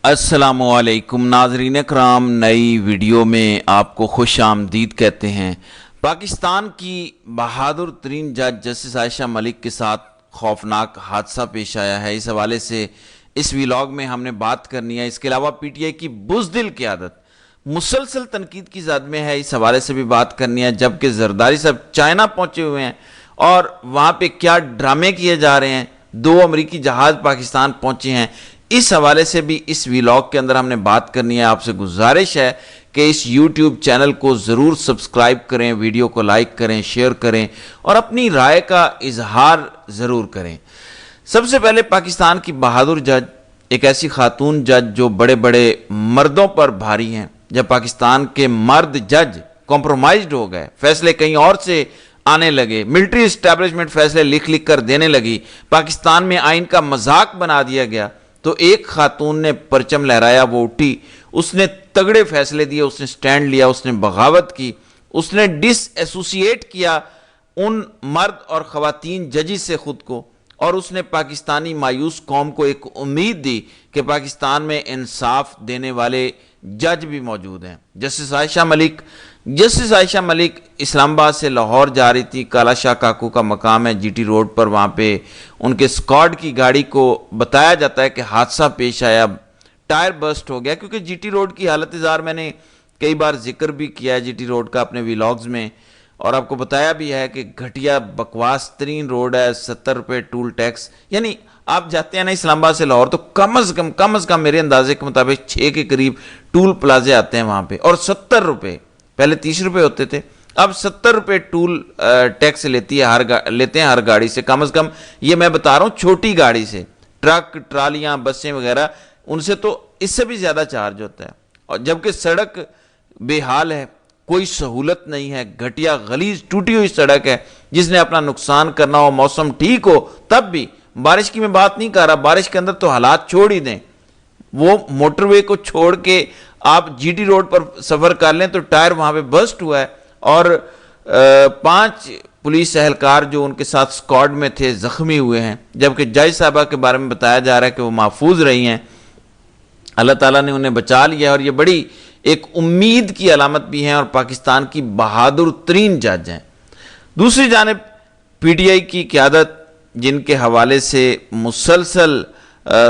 السلام علیکم ناظرین اکرام، نئی ویڈیو میں آپ کو خوش آمدید کہتے ہیں۔ پاکستان کی بہادر ترین جج جسٹس عائشہ ملک کے ساتھ خوفناک حادثہ پیش آیا ہے۔ اس حوالے سے اس ویلاگ میں ہم نے بات کرنی ہے۔ اس کے علاوہ پی ٹی آئی کی بزدل قیادت مسلسل تنقید کی زد میں ہے، اس حوالے سے بھی بات کرنی ہے۔ جبکہ زرداری صاحب چائنا پہنچے ہوئے ہیں اور وہاں پہ کیا ڈرامے کیے جا رہے ہیں، 2 امریکی جہاز پاکستان پہنچے ہیں، اس حوالے سے بھی اس ویلاگ کے اندر ہم نے بات کرنی ہے۔ آپ سے گزارش ہے کہ اس یوٹیوب چینل کو ضرور سبسکرائب کریں، ویڈیو کو لائک کریں، شیئر کریں اور اپنی رائے کا اظہار ضرور کریں۔ سب سے پہلے پاکستان کی بہادر جج، ایک ایسی خاتون جج جو بڑے بڑے مردوں پر بھاری ہیں، جب پاکستان کے مرد جج کمپرومائزڈ ہو گئے، فیصلے کہیں اور سے آنے لگے، ملٹری اسٹیبلشمنٹ فیصلے لکھ کر دینے لگی، پاکستان میں آئین کا مذاق بنا دیا گیا، تو ایک خاتون نے پرچم لہرایا، وہ اٹھی، اس نے تگڑے فیصلے دیے، اس نے سٹینڈ لیا، اس نے بغاوت کی، اس نے ڈس ایسوسیٹ کیا ان مرد اور خواتین ججز سے خود کو، اور اس نے پاکستانی مایوس قوم کو ایک امید دی کہ پاکستان میں انصاف دینے والے جج بھی موجود ہیں۔ جسٹس عائشہ ملک اسلام آباد سے لاہور جا رہی تھی، کالا شاہ کاکو کا مقام ہے جی ٹی روڈ پر، وہاں پہ ان کے اسکواڈ کی گاڑی کو بتایا جاتا ہے کہ حادثہ پیش آیا، ٹائر برسٹ ہو گیا، کیونکہ جی ٹی روڈ کی حالت ازار میں نے کئی بار ذکر بھی کیا ہے جی ٹی روڈ کا اپنے ویلاگز میں، اور آپ کو بتایا بھی ہے کہ گھٹیا بکواس ترین روڈ ہے، 70 روپے ٹول ٹیکس، یعنی آپ جاتے ہیں نا اسلام آباد سے لاہور تو کم از کم میرے اندازے کے مطابق 6 کے قریب ٹول پلازے آتے ہیں وہاں پہ، اور 70 روپے، پہلے 30 روپے ہوتے تھے، اب 70 روپے ٹول ٹیکس لیتے ہیں ہر گاڑی سے، کم از کم یہ میں بتا رہا ہوں چھوٹی گاڑی سے، ٹرک، ٹرالیاں، بسیں وغیرہ، ان سے تو اس سے بھی زیادہ چارج ہوتا ہے، اور جبکہ سڑک بے حال ہے، کوئی سہولت نہیں ہے، گھٹیا غلیظ ٹوٹی ہوئی سڑک ہے، جس نے اپنا نقصان کرنا ہو، موسم ٹھیک ہو تب بھی، بارش کی میں بات نہیں کر رہا، بارش کے اندر تو حالات چھوڑ ہی دیں، وہ موٹر وے کو چھوڑ کے آپ جی ٹی روڈ پر سفر کر لیں تو ٹائر وہاں پہ برسٹ ہوا ہے، اور 5 پولیس اہلکار جو ان کے ساتھ اسکواڈ میں تھے زخمی ہوئے ہیں، جبکہ جج صاحبہ کے بارے میں بتایا جا رہا ہے کہ وہ محفوظ رہی ہیں، اللہ تعالیٰ نے انہیں بچا لیا، اور یہ بڑی ایک امید کی علامت بھی ہیں اور پاکستان کی بہادر ترین جج ہیں۔ دوسری جانب پی ٹی آئی کی قیادت، جن کے حوالے سے مسلسل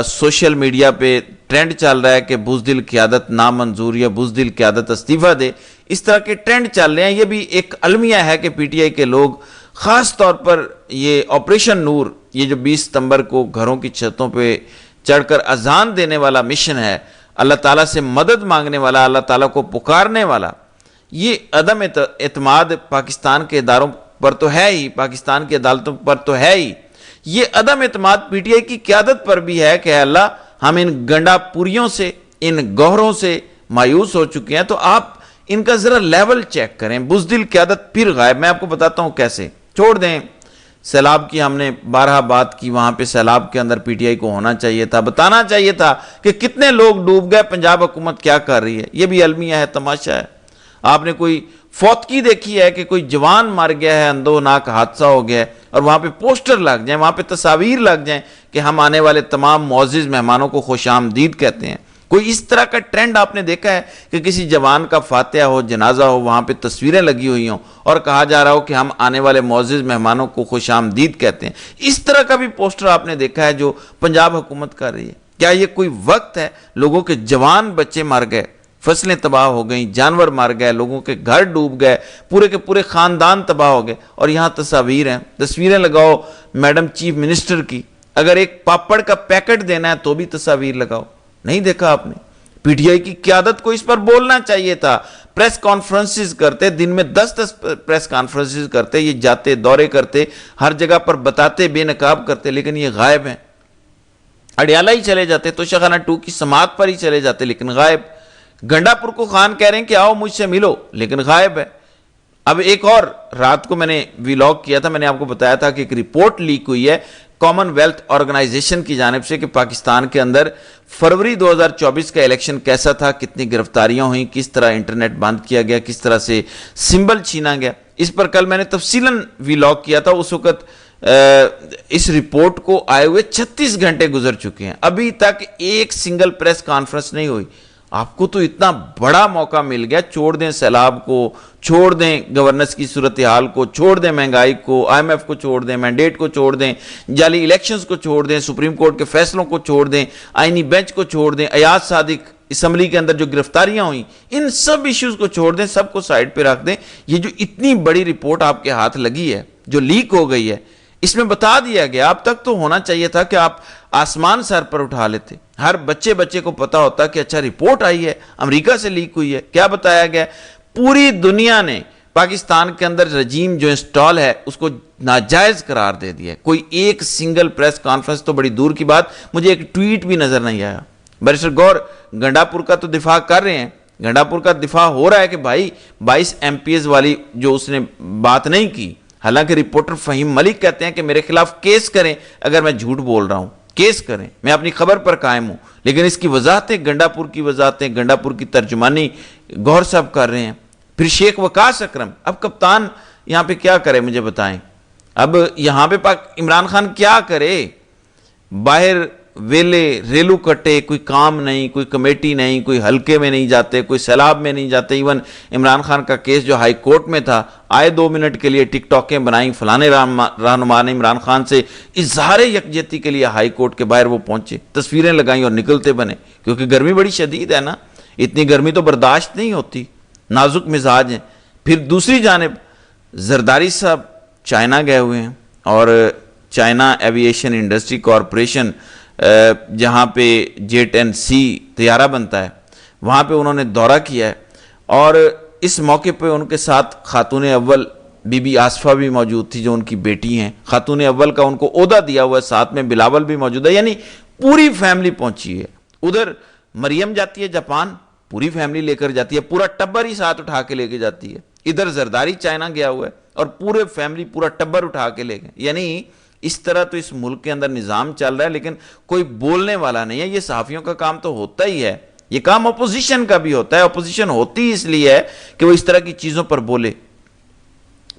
سوشل میڈیا پہ ٹرینڈ چل رہا ہے کہ بزدل قیادت نامنظور یا بزدل قیادت استعفیٰ دے، اس طرح کے ٹرینڈ چل رہے ہیں۔ یہ بھی ایک المیہ ہے کہ پی ٹی آئی کے لوگ خاص طور پر یہ آپریشن نور، یہ جو 20 ستمبر کو گھروں کی چھتوں پہ چڑھ کر اذان دینے والا مشن ہے، اللہ تعالیٰ سے مدد مانگنے والا، اللہ تعالیٰ کو پکارنے والا، یہ عدم اعتماد پاکستان کے اداروں پر تو ہے ہی، پاکستان کی عدالتوں پر تو ہے ہی، یہ عدم اعتماد پی ٹی آئی کی قیادت پر بھی ہے کہ اے اللہ، ہم ان گنڈا پوریوں سے، ان گوہروں سے مایوس ہو چکے ہیں، تو آپ ان کا ذرا لیول چیک کریں۔ بزدل قیادت پھر غائب، میں آپ کو بتاتا ہوں کیسے۔ چھوڑ دیں، سیلاب کی ہم نے بارہا بات کی، وہاں پہ سیلاب کے اندر پی ٹی آئی کو ہونا چاہیے تھا، بتانا چاہیے تھا کہ کتنے لوگ ڈوب گئے، پنجاب حکومت کیا کر رہی ہے، یہ بھی المیہ ہے، تماشا ہے۔ آپ نے کوئی فوتگی دیکھی ہے کہ کوئی جوان مر گیا ہے، اندوناک حادثہ ہو گیا ہے، اور وہاں پہ پوسٹر لگ جائیں، وہاں پہ تصاویر لگ جائیں کہ ہم آنے والے تمام معزز مہمانوں کو خوش آمدید کہتے ہیں؟ کوئی اس طرح کا ٹرینڈ آپ نے دیکھا ہے کہ کسی جوان کا فاتحہ ہو، جنازہ ہو، وہاں پہ تصویریں لگی ہوئی ہوں اور کہا جا رہا ہو کہ ہم آنے والے معزز مہمانوں کو خوش آمدید کہتے ہیں؟ اس طرح کا بھی پوسٹر آپ نے دیکھا ہے جو پنجاب حکومت کر رہی ہے؟ کیا یہ کوئی وقت ہے؟ لوگوں کے جوان بچے مر گئے، فصلیں تباہ ہو گئیں، جانور مر گئے، لوگوں کے گھر ڈوب گئے، پورے کے پورے خاندان تباہ ہو گئے، اور یہاں تصاویر ہیں، تصویریں لگاؤ میڈم چیف منسٹر کی، اگر ایک پاپڑ کا پیکٹ دینا ہے تو بھی تصاویر لگاؤ۔ نہیں دیکھا آپ نے؟ پی ٹی آئی کی قیادت کو اس پر بولنا چاہیے تھا، پریس کانفرنسز کرتے، دن میں 10 پریس کانفرنسز کرتے، یہ جاتے دورے کرتے، ہر جگہ پر بتاتے، بے نقاب کرتے، لیکن یہ غائب ہیں۔ اڈیالہ ہی چلے جاتے، توشہ خانہ 2 کی سماعت پر ہی چلے جاتے، لیکن غائب۔ گنڈا پور کو خان کہہ رہے ہیں کہ آؤ مجھ سے ملو، لیکن غائب ہے۔ اب ایک اور رات کو میں نے ویلاگ کیا تھا، میں نے آپ کو بتایا تھا کہ ایک رپورٹ لیک ہوئی ہے کامن ویلتھ آرگنائزیشن کی جانب سے کہ پاکستان کے اندر فروری 2024 کا الیکشن کیسا تھا، کتنی گرفتاریاں ہوئیں، کس طرح انٹرنیٹ بند کیا گیا، کس طرح سے سمبل چھینا گیا۔ اس پر کل میں نے تفصیلاً ویلاگ کیا تھا، اس وقت اس رپورٹ کو آئے ہوئے 36 گھنٹے گزر چکے ہیں، ابھی تک ایک سنگل پریس کانفرنس نہیں ہوئی۔ آپ کو تو اتنا بڑا موقع مل گیا، چھوڑ دیں سیلاب کو، چھوڑ دیں گورننس کی صورتحال کو، چھوڑ دیں مہنگائی کو، IMF کو چھوڑ دیں، مینڈیٹ کو چھوڑ دیں، جعلی الیکشنز کو چھوڑ دیں، سپریم کورٹ کے فیصلوں کو چھوڑ دیں، آئینی بینچ کو چھوڑ دیں، ایاز صادق اسمبلی کے اندر جو گرفتاریاں ہوئیں، ان سب ایشوز کو چھوڑ دیں، سب کو سائیڈ پہ رکھ دیں۔ یہ جو اتنی بڑی رپورٹ آپ کے ہاتھ لگی ہے، جو لیک ہو گئی ہے، اس میں بتا دیا گیا، اب تک تو ہونا چاہیے تھا کہ آپ آسمان سر پر اٹھا لیتے، ہر بچے کو پتا ہوتا کہ اچھا رپورٹ آئی ہے، امریکہ سے لیک ہوئی ہے، کیا بتایا گیا؟ پوری دنیا نے پاکستان کے اندر رجیم جو انسٹال ہے اس کو ناجائز قرار دے دیا ہے۔ کوئی ایک سنگل پریس کانفرنس تو بڑی دور کی بات، مجھے ایک ٹویٹ بھی نظر نہیں آیا۔ بیرسٹر گور گنڈا پور کا تو دفاع کر رہے ہیں، گنڈا پور کا دفاع ہو رہا ہے کہ بھائی 22 MPs والی جو اس نے بات نہیں کی، حالانکہ رپورٹر فہیم ملک کہتے ہیں کہ میرے خلاف کیس کریں اگر میں جھوٹ بول رہا ہوں، کیس کریں، میں اپنی خبر پر قائم ہوں، لیکن اس کی وضاحتیں گنڈا پور کی وضاحتیں، گنڈا پور کی ترجمانی گور صاحب کر رہے ہیں۔ پھر شیخ وقاص اکرم، اب کپتان یہاں پہ کیا کرے مجھے بتائیں؟ اب یہاں پہ عمران خان کیا کرے؟ باہر ویلے ریلو کٹے، کوئی کام نہیں، کوئی کمیٹی نہیں، کوئی حلقے میں نہیں جاتے، کوئی سیلاب میں نہیں جاتے۔ ایون عمران خان کا کیس جو ہائی کورٹ میں تھا، آئے 2 منٹ کے لیے ٹک ٹاکیں بنائیں، فلانے رہنما نے عمران خان سے اظہار یکجہتی کے لیے ہائی کورٹ کے باہر وہ پہنچے، تصویریں لگائیں اور نکلتے بنے، کیونکہ گرمی بڑی شدید ہے نا، اتنی گرمی تو برداشت نہیں ہوتی، نازک مزاج ہیں۔ پھر دوسری جانب زرداری صاحب چائنا گئے ہوئے ہیں، اور چائنا ایوییشن انڈسٹری کارپوریشن جہاں پہ JET&C طیارہ بنتا ہے، وہاں پہ انہوں نے دورہ کیا ہے، اور اس موقع پہ ان کے ساتھ خاتون اول بی بی آصفہ بھی موجود تھی جو ان کی بیٹی ہیں، خاتون اول کا ان کو عہدہ دیا ہوا ہے، ساتھ میں بلاول بھی موجود ہے، یعنی پوری فیملی پہنچی ہے۔ ادھر مریم جاتی ہے جاپان، پوری فیملی لے کر جاتی ہے، پورا ٹبر ہی ساتھ اٹھا کے لے کے جاتی ہے۔ ادھر زرداری چائنا گیا ہوا ہے اور پورے فیملی پورا ٹبر اٹھا کے لے گئے، یعنی اس طرح تو اس ملک کے اندر نظام چل رہا ہے، لیکن کوئی بولنے والا نہیں ہے۔ یہ صحافیوں کا کام تو ہوتا ہی ہے، یہ کام اپوزیشن کا بھی ہوتا ہے، اپوزیشن ہوتی اس لیے ہے کہ وہ اس طرح کی چیزوں پر بولے۔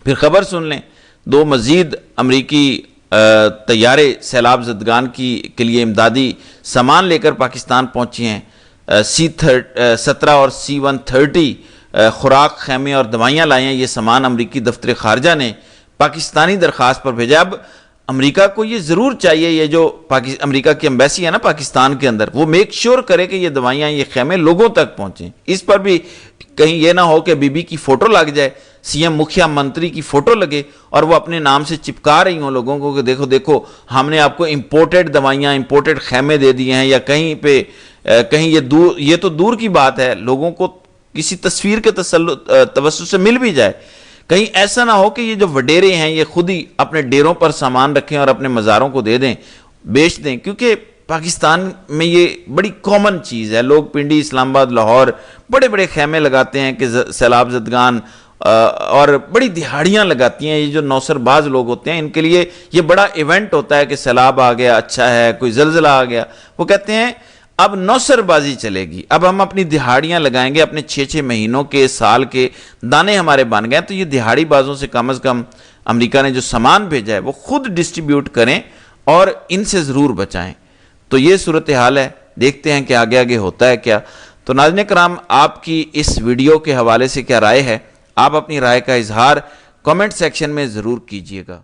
پھر خبر سن لیں، 2 مزید امریکی طیارے سیلاب زدگان کے لیے امدادی سامان لے کر پاکستان پہنچے ہیں، C-17 اور C-130 خوراک، خیمے اور دوائیاں لائے ہیں۔ یہ سامان امریکی دفتر خارجہ نے پاکستانی درخواست پر بھیجا۔ اب امریکہ کو یہ ضرور چاہیے، یہ جو امریکہ کی ایمبیسی ہے نا پاکستان کے اندر، وہ میک شور کرے کہ یہ دوائیاں، یہ خیمے لوگوں تک پہنچیں۔ اس پر بھی کہیں یہ نہ ہو کہ بی بی کی فوٹو لگ جائے، CM مکھیا منتری کی فوٹو لگے اور وہ اپنے نام سے چپکا رہی ہوں لوگوں کو کہ دیکھو دیکھو ہم نے آپ کو امپورٹڈ دوائیاں، امپورٹڈ خیمے دے دیے ہیں، یا کہیں پہ کہیں یہ تو دور کی بات ہے، لوگوں کو کسی تصویر کے توسط سے مل بھی جائے۔ کہیں ایسا نہ ہو کہ یہ جو وڈیرے ہیں یہ خود ہی اپنے ڈیروں پر سامان رکھیں اور اپنے مزاروں کو دے دیں، بیچ دیں، کیونکہ پاکستان میں یہ بڑی کامن چیز ہے۔ لوگ پنڈی، اسلام آباد، لاہور بڑے بڑے خیمے لگاتے ہیں کہ سیلاب زدگان، اور بڑی دہاڑیاں لگاتی ہیں۔ یہ جو نوسر باز لوگ ہوتے ہیں ان کے لیے یہ بڑا ایونٹ ہوتا ہے کہ سیلاب آ گیا، اچھا ہے، کوئی زلزلہ آ گیا، وہ کہتے ہیں اب نوسر بازی چلے گی، اب ہم اپنی دہاڑیاں لگائیں گے، اپنے 6 مہینوں کے، سال کے دانے ہمارے بن گئے۔ تو یہ دہاڑی بازوں سے کم از کم امریکہ نے جو سامان بھیجا ہے وہ خود ڈسٹریبیوٹ کریں اور ان سے ضرور بچائیں۔ تو یہ صورتحال ہے، دیکھتے ہیں کہ آگے آگے ہوتا ہے کیا۔ تو ناظرین کرام، آپ کی اس ویڈیو کے حوالے سے کیا رائے ہے؟ آپ اپنی رائے کا اظہار کامنٹ سیکشن میں ضرور کیجیے گا۔